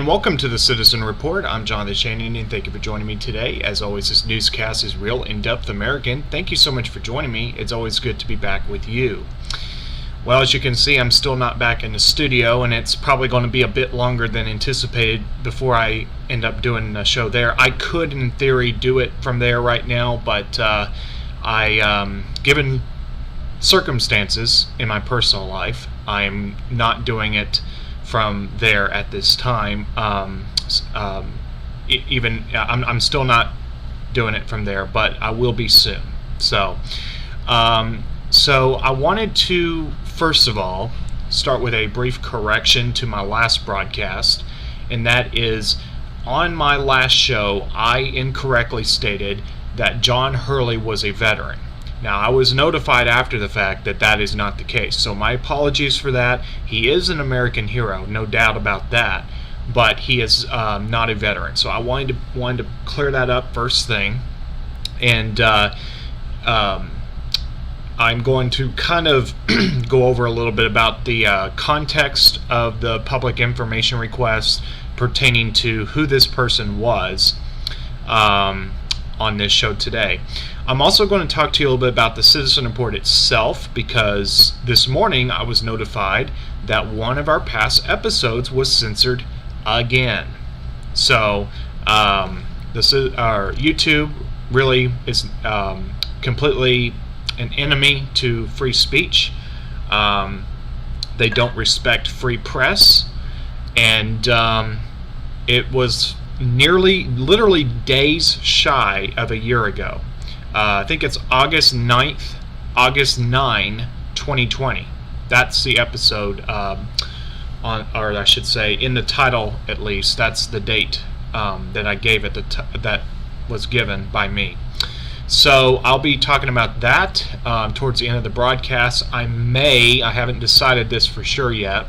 And welcome to the Citizen Report. I'm Jonathan Shannon, and thank you for joining me today. As always, this newscast is real, in-depth American. Thank you so much for joining me. It's always good to be back with you. Well, as you can see, I'm still not back in the studio, and it's probably going to be a bit longer than anticipated before I end up doing a show there. I could, in theory, do it from there right now, but given circumstances in my personal life, I'm not doing it from there at this time. I'm still not doing it from there, but I will be soon. So I wanted to first of all start with a brief correction to my last broadcast, and that is, on my last show I incorrectly stated that John Hurley was a veteran. Now, I was notified after the fact that that is not the case, so my apologies for that. He is an American hero, no doubt about that, but he is not a veteran. So I wanted to clear that up first thing, and I'm going to kind of go over a little bit about the context of the public information request pertaining to who this person was on this show today. I'm also going to talk to you a little bit about the Citizen Report itself, because this morning I was notified that one of our past episodes was censored again. So our YouTube really is completely an enemy to free speech. They don't respect free press, and it was literally days shy of a year ago. I think it's August 9, 2020. That's the episode or I should say, in the title at least, that's the date that I gave it, that was given by me. So I'll be talking about that towards the end of the broadcast. I haven't decided this for sure yet,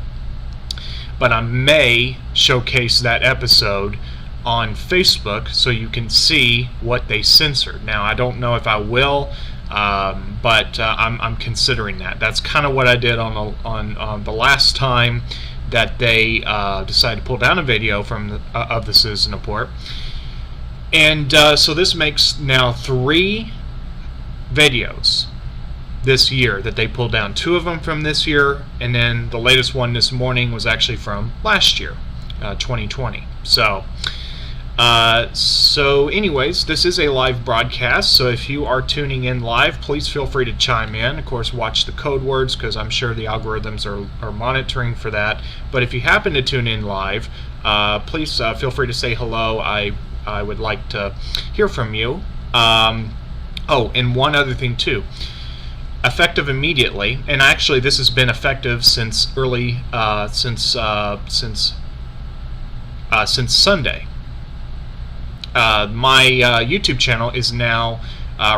but I may showcase that episode on Facebook so you can see what they censored. Now, I don't know if I will, but I'm considering that. That's kind of what I did on the last time that they decided to pull down a video from of the Citizen Report. And so this makes now 3 videos this year that they pulled down. 2 of them from this year, and then the latest one this morning was actually from last year, 2020. So anyways, this is a live broadcast, so if you are tuning in live, please feel free to chime in. Of course, watch the code words, because I'm sure the algorithms are monitoring for that. But if you happen to tune in live, please feel free to say hello. I would like to hear from you. Oh, and one other thing too. Effective immediately, and actually this has been effective since since Sunday. My YouTube channel is now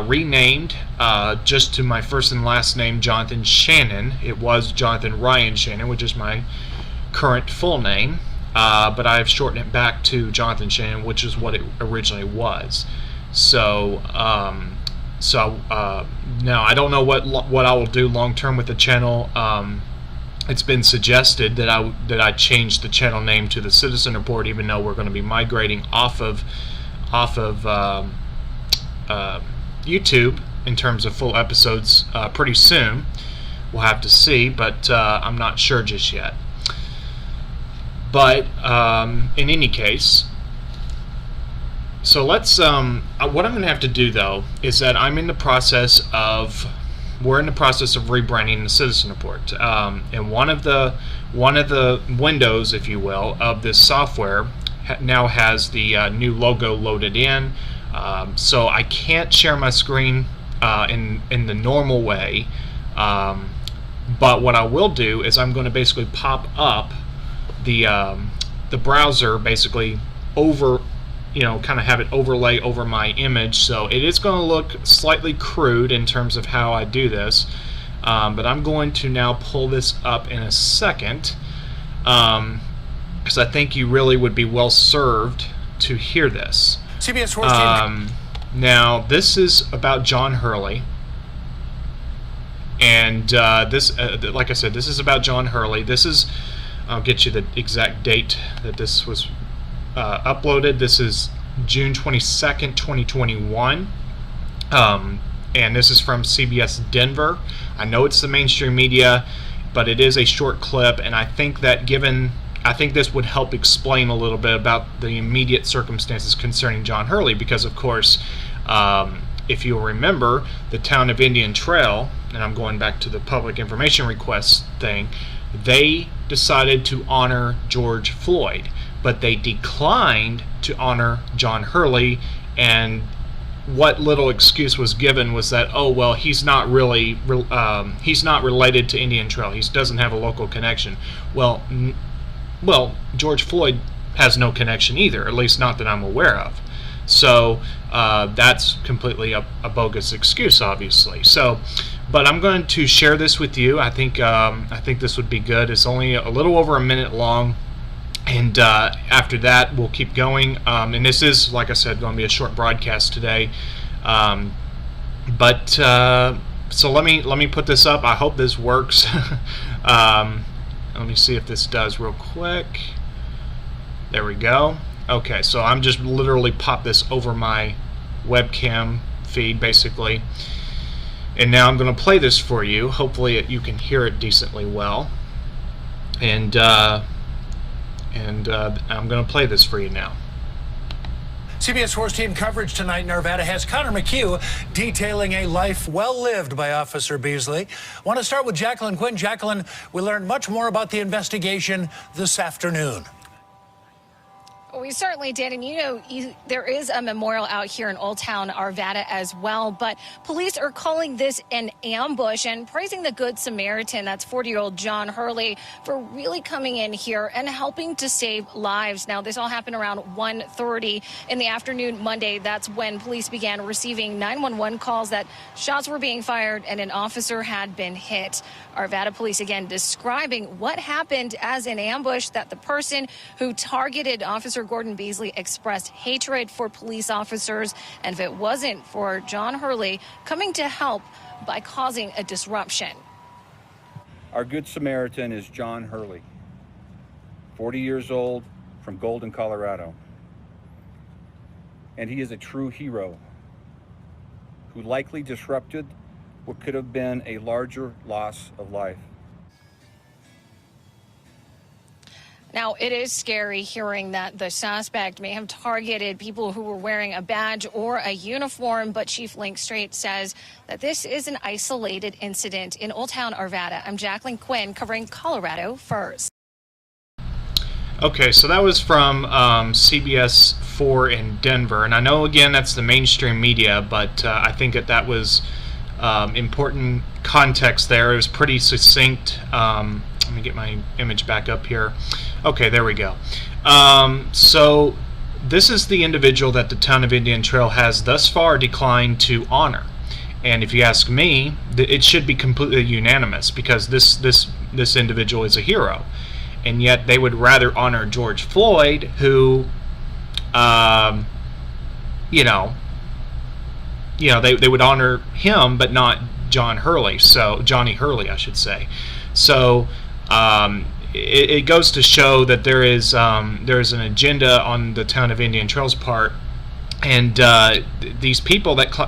renamed just to my first and last name, Jonathan Shannon. It was Jonathan Ryan Shannon, which is my current full name, but I've shortened it back to Jonathan Shannon, which is what it originally was. So now I don't know what I will do long term with the channel. It's been suggested that I change the channel name to the Citizen Report, even though we're going to be migrating off of YouTube in terms of full episodes pretty soon. We'll have to see, but I'm not sure just yet. But in any case, so let's what I'm going to have to do though is that we're in the process of rebranding the Citizen Report, and one of the windows, if you will, of this software now has the new logo loaded in, so I can't share my screen in the normal way, but what I will do is I'm going to basically pop up the browser basically over, kind of have it overlay over my image, so it is going to look slightly crude in terms of how I do this, but I'm going to now pull this up in a second, because I think you really would be well served to hear this. CBS Sports team. Now, this is about John Hurley, and this, like I said, this is about John Hurley. This is, I'll get you the exact date that this was uploaded. This is June 22nd, 2021. And this is from CBS Denver. I know it's the mainstream media, but it is a short clip, and I think that I think this would help explain a little bit about the immediate circumstances concerning John Hurley, because of course, if you'll remember, the town of Indian Trail, and I'm going back to the public information request thing, they decided to honor George Floyd, but they declined to honor John Hurley, and what little excuse was given was that, oh well, he's not really he's not related to Indian Trail, he doesn't have a local connection. Well, George Floyd has no connection either, at least not that I'm aware of. So that's completely a bogus excuse, obviously. So, but I'm going to share this with you. I think this would be good. It's only a little over a minute long, and after that we'll keep going. And this is, like I said, going to be a short broadcast today. So let me put this up. I hope this works. Let me see if this does real quick. There we go. Okay, so I'm just literally pop this over my webcam feed, basically. And now I'm going to play this for you. Hopefully you can hear it decently well. And I'm going to play this for you now. CBS Sports Team coverage tonight in Arvada has Connor McHugh detailing a life well lived by Officer Beasley. Want to start with Jacqueline Quinn. Jacqueline, we learned much more about the investigation this afternoon. We certainly did, and you know, there is a memorial out here in Old Town Arvada as well, but police are calling this an ambush and praising the Good Samaritan, that's 40-year-old John Hurley, for really coming in here and helping to save lives. Now, this all happened around 1:30 in the afternoon Monday. That's when police began receiving 911 calls that shots were being fired and an officer had been hit. Arvada police again describing what happened as an ambush, that the person who targeted Officer Gordon Beasley expressed hatred for police officers, and if it wasn't for John Hurley coming to help by causing a disruption. Our Good Samaritan is John Hurley, 40 years old, from Golden, Colorado. And he is a true hero who likely disrupted what could have been a larger loss of life. Now, it is scary hearing that the suspect may have targeted people who were wearing a badge or a uniform, but Chief Link Strait says that this is an isolated incident in Old Town Arvada. I'm Jacqueline Quinn covering Colorado First. Okay, so that was from CBS 4 in Denver, and I know again that's the mainstream media, but I think that was important context there. It was pretty succinct. Let me get my image back up here. Okay, there we go. So this is the individual that the town of Indian Trail has thus far declined to honor. And if you ask me, it should be completely unanimous, because this individual is a hero. And yet they would rather honor George Floyd, who, they would honor him, but not John Hurley. So Johnny Hurley, I should say. So it goes to show that there is an agenda on the town of Indian Trail's part, and these people that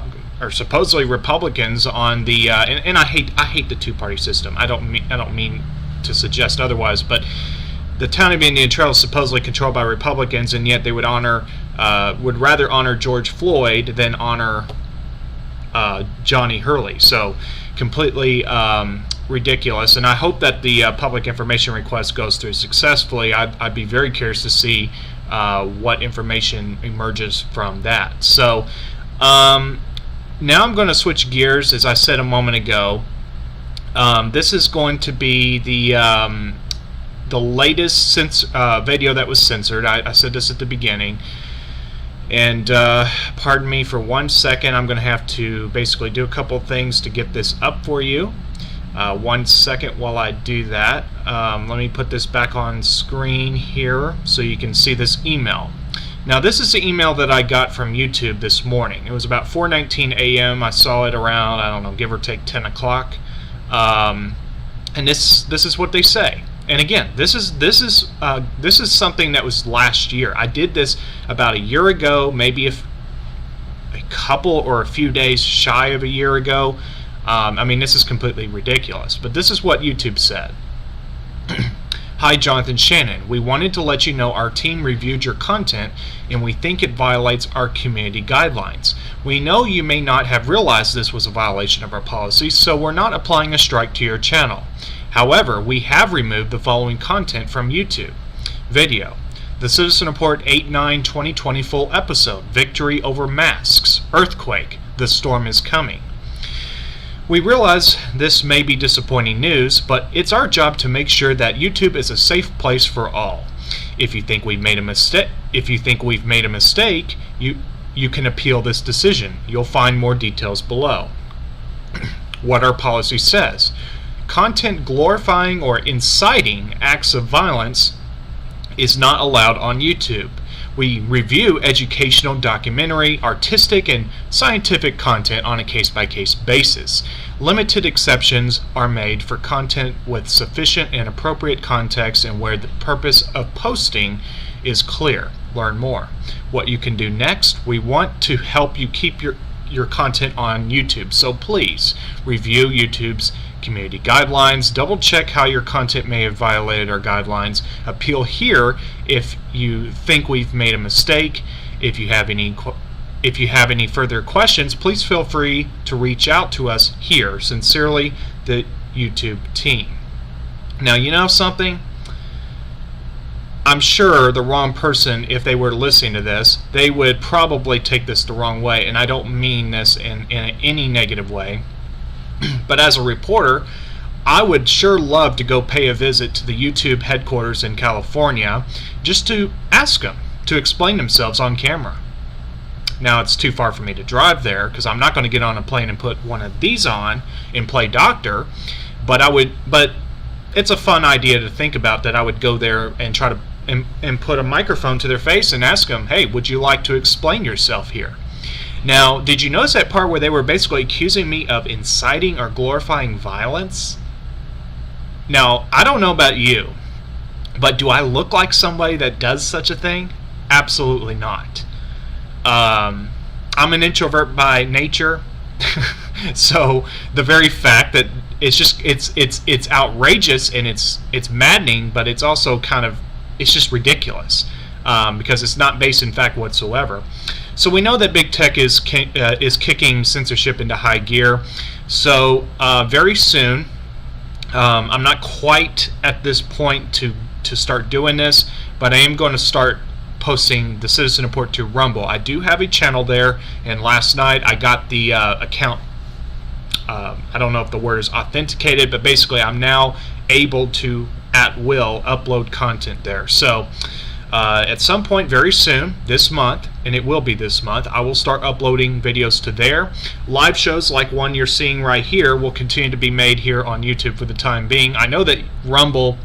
are supposedly Republicans on the and I hate the two-party system. I don't mean to suggest otherwise, but the town of Indian Trail is supposedly controlled by Republicans, and yet they would rather honor George Floyd than honor Johnny Hurley. So completely ridiculous, and I hope that the public information request goes through successfully. I'd be very curious to see what information emerges from that. So now I'm going to switch gears, as I said a moment ago. This is going to be the latest video that was censored. I said this at the beginning. And pardon me for 1 second. I'm going to have to basically do a couple things to get this up for you. 1 second while I do that. Let me put this back on screen here so you can see this email. Now, this is the email that I got from YouTube this morning. It was about 4:19 a.m. I saw it around, I don't know, give or take 10 o'clock. And this is what they say. And again, this is something that was last year. I did this about a year ago, maybe a couple or a few days shy of a year ago. I mean, this is completely ridiculous. But this is what YouTube said. Hi, Jonathan Shannon. We wanted to let you know our team reviewed your content and we think it violates our community guidelines. We know you may not have realized this was a violation of our policies, so we're not applying a strike to your channel. However, we have removed the following content from YouTube. Video. The Citizen Report 8/9/2020 full episode. Victory over masks. Earthquake. The storm is coming. We realize this may be disappointing news, but it's our job to make sure that YouTube is a safe place for all. If you think we've made a mistake, you can appeal this decision. You'll find more details below. What our policy says. Content glorifying or inciting acts of violence is not allowed on YouTube. We review educational, documentary, artistic, and scientific content on a case-by-case basis. Limited exceptions are made for content with sufficient and appropriate context and where the purpose of posting is clear. Learn more. What you can do next, we want to help you keep your content on YouTube, so please review YouTube's community guidelines, double check how your content may have violated our guidelines, appeal here if you think we've made a mistake. If you have any further questions, please feel free to reach out to us here. Sincerely, the YouTube team. Now, you know something? I'm sure the wrong person, if they were listening to this, they would probably take this the wrong way, and I don't mean this in any negative way. But as a reporter, I would sure love to go pay a visit to the YouTube headquarters in California just to ask them to explain themselves on camera. Now, it's too far for me to drive there because I'm not going to get on a plane and put one of these on and play doctor, but it's a fun idea to think about, that I would go there and try to and put a microphone to their face and ask them, hey, would you like to explain yourself here? Now, did you notice that part where they were basically accusing me of inciting or glorifying violence? Now, I don't know about you, but do I look like somebody that does such a thing? Absolutely not. I'm an introvert by nature, so the very fact that it's outrageous and it's maddening, but it's also it's just ridiculous because it's not based in fact whatsoever. So we know that big tech is kicking censorship into high gear. So very soon, I'm not quite at this point to start doing this, but I am going to start posting the Citizen Report to Rumble. I do have a channel there, and last night I got the account. I don't know if the word is authenticated, but basically I'm now able to at will upload content there. So at some point very soon this month, and it will be this month, I will start uploading videos to there. Live shows like one you're seeing right here will continue to be made here on YouTube for the time being. I know that Rumble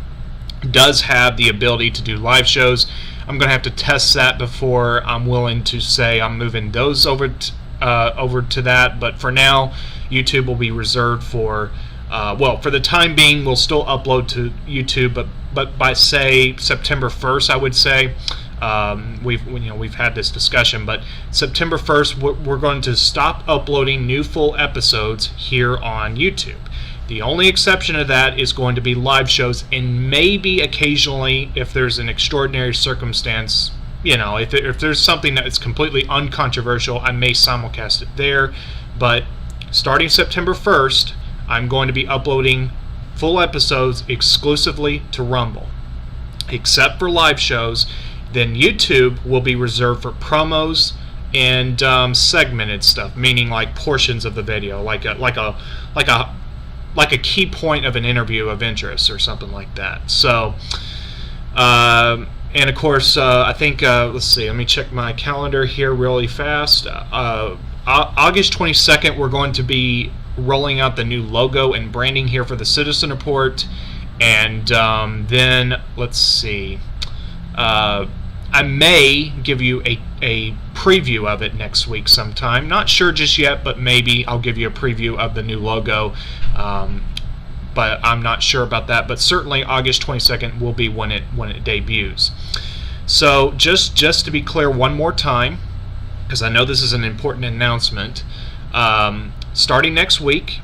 does have the ability to do live shows. I'm going to have to test that before I'm willing to say I'm moving those over to that, but for now YouTube will be reserved for well, for the time being we'll still upload to YouTube, but by say September 1st, I would say we've had this discussion, but September 1st we're going to stop uploading new full episodes here on YouTube. The only exception to that is going to be live shows, and maybe occasionally, if there's an extraordinary circumstance, if there's something that is completely uncontroversial, I may simulcast it there. But starting September 1st, I'm going to be uploading full episodes exclusively to Rumble. Except for live shows, then YouTube will be reserved for promos and segmented stuff, meaning like portions of the video, like a key point of an interview of interest or something like that. So, and of course, I think, let's see, let me check my calendar here really fast. August 22nd, we're going to be rolling out the new logo and branding here for the Citizen Report. And then, let's see, I may give you a preview of it next week sometime. Not sure just yet, but maybe I'll give you a preview of the new logo. but I'm not sure about that. But certainly August 22nd will be when it debuts. So just to be clear one more time, because I know this is an important announcement, starting next week,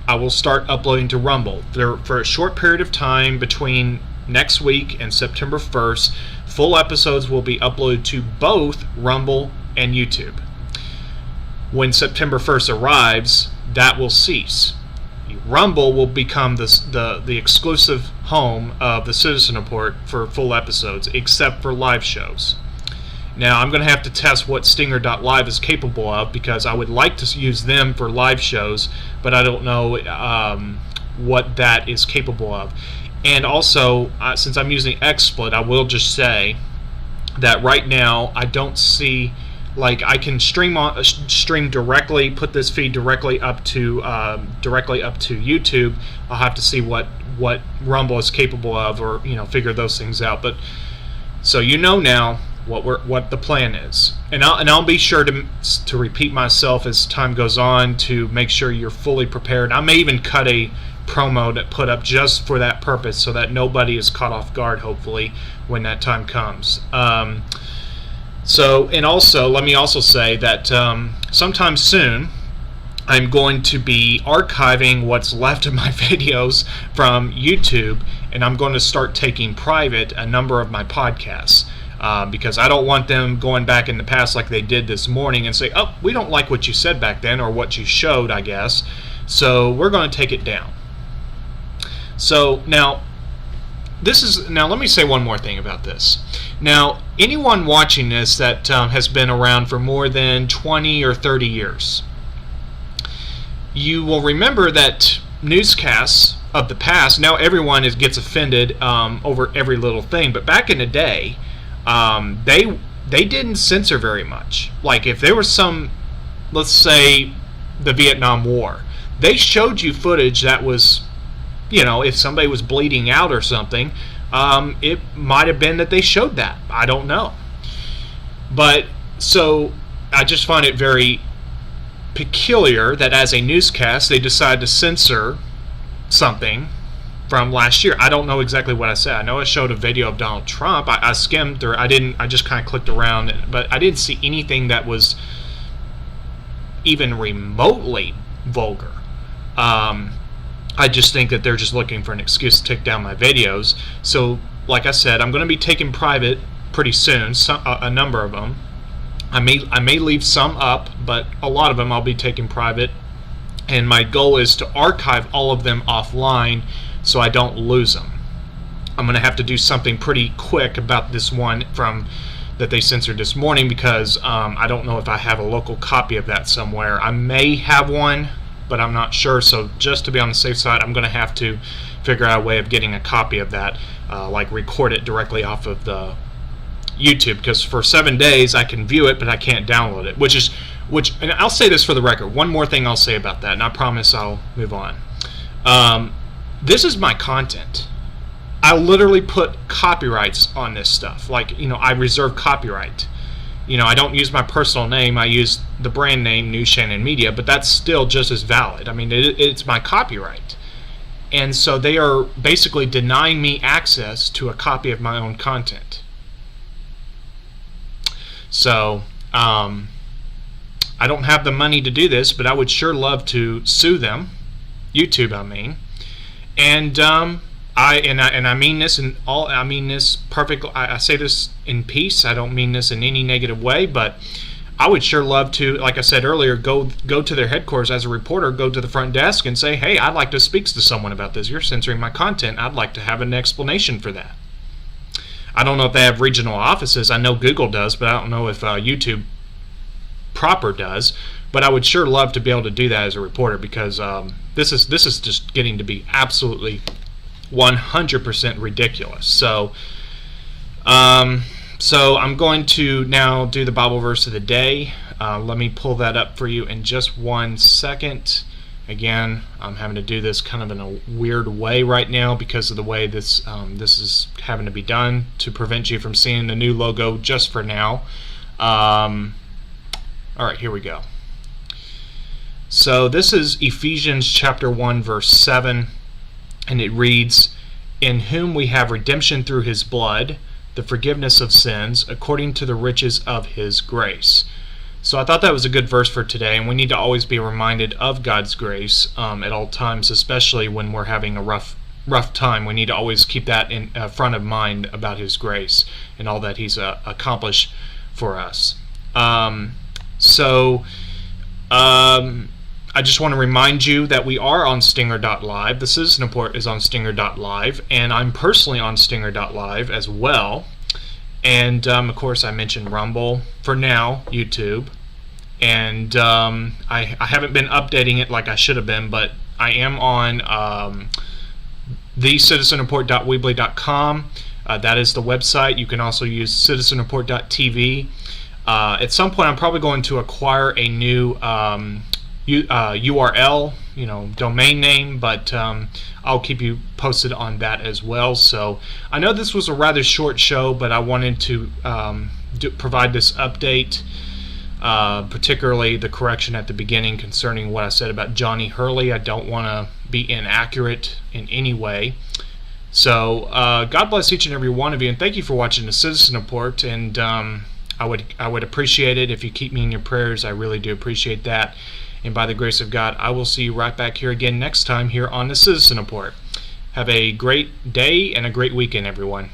I will start uploading to Rumble. For a short period of time between next week and September 1st, full episodes will be uploaded to both Rumble and YouTube. When September 1st arrives, that will cease. Rumble will become the exclusive home of the Citizen Report for full episodes, except for live shows. Now, I'm going to have to test what Stinger.live is capable of, because I would like to use them for live shows, but I don't know what that is capable of. And also, since I'm using XSplit, I will just say that right now I don't see, like, I can stream directly, put this feed directly up to YouTube. I'll have to see what Rumble is capable of, or figure those things out. But so now what the plan is, and I'll be sure to repeat myself as time goes on to make sure you're fully prepared. I may even cut a promo to put up just for that purpose, so that nobody is caught off guard, hopefully, when that time comes. So, and also, let me also say that sometime soon, I'm going to be archiving what's left of my videos from YouTube, and I'm going to start taking private a number of my podcasts, because I don't want them going back in the past like they did this morning and say, oh, we don't like what you said back then, or what you showed, I guess, so we're going to take it down. So now let me say one more thing about this. Now, anyone watching this that has been around for more than 20 or 30 years, you will remember that newscasts of the past, now everyone gets offended over every little thing, but back in the day, they didn't censor very much. Like, if there was some, let's say, the Vietnam War, they showed you footage that was, if somebody was bleeding out or something, it might have been that they showed that. I don't know. But, so, I just find it very peculiar that as a newscast, they decide to censor something from last year. I don't know exactly what I said. I know I showed a video of Donald Trump. I skimmed through. I just kind of clicked around, but I didn't see anything that was even remotely vulgar. I just think that they're just looking for an excuse to take down my videos. So, like I said, I'm going to be taking private pretty soon, a number of them. I may leave some up, but a lot of them I'll be taking private. And my goal is to archive all of them offline so I don't lose them. I'm going to have to do something pretty quick about this one that they censored this morning, because I don't know if I have a local copy of that somewhere. I may have one, but I'm not sure. So just to be on the safe side, I'm going to have to figure out a way of getting a copy of that, like record it directly off of the YouTube, because for 7 days I can view it, but I can't download it. And I'll say this for the record. One more thing I'll say about that, and I promise I'll move on. This is my content. I literally put copyrights on this stuff. Like, I reserve copyright. I don't use my personal name. I use the brand name New Shannon Media, but that's still just as valid. I mean, it's my copyright. And so they are basically denying me access to a copy of my own content. So, I don't have the money to do this, but I would sure love to sue them, YouTube, I mean. And I mean this in all. I mean this perfectly. I say this in peace. I don't mean this in any negative way, but I would sure love to, like I said earlier, go to their headquarters as a reporter, go to the front desk and say, hey, I'd like to speak to someone about this. You're censoring my content. I'd like to have an explanation for that. I don't know if they have regional offices. I know Google does, but I don't know if YouTube proper does. But I would sure love to be able to do that as a reporter, because this is just getting to be absolutely 100% ridiculous. So I'm going to now do the Bible verse of the day. Let me pull that up for you in just 1 second. Again, I'm having to do this kind of in a weird way right now because of the way this is having to be done to prevent you from seeing the new logo just for now. Alright, here we go. So this is Ephesians chapter 1 verse 7. And it reads, "In whom we have redemption through his blood, the forgiveness of sins, according to the riches of his grace." So I thought that was a good verse for today, and we need to always be reminded of God's grace at all times, especially when we're having a rough time. We need to always keep that in front of mind about his grace and all that he's accomplished for us. I just want to remind you that we are on Stinger.live. The Citizen Report is on Stinger.live, and I'm personally on Stinger.live as well. And, of course, I mentioned Rumble, for now, YouTube. And I haven't been updating it like I should have been, but I am on thecitizenreport.weebly.com. That is the website. You can also use citizenreport.tv. At some point, I'm probably going to acquire a new URL, domain name, but I'll keep you posted on that as well. So I know this was a rather short show, but I wanted to provide this update, particularly the correction at the beginning concerning what I said about Johnny Hurley. I don't want to be inaccurate in any way. So God bless each and every one of you, and thank you for watching the Citizen Report. And I would appreciate it if you keep me in your prayers. I really do appreciate that. And by the grace of God, I will see you right back here again next time here on the Citizen Report. Have a great day and a great weekend, everyone.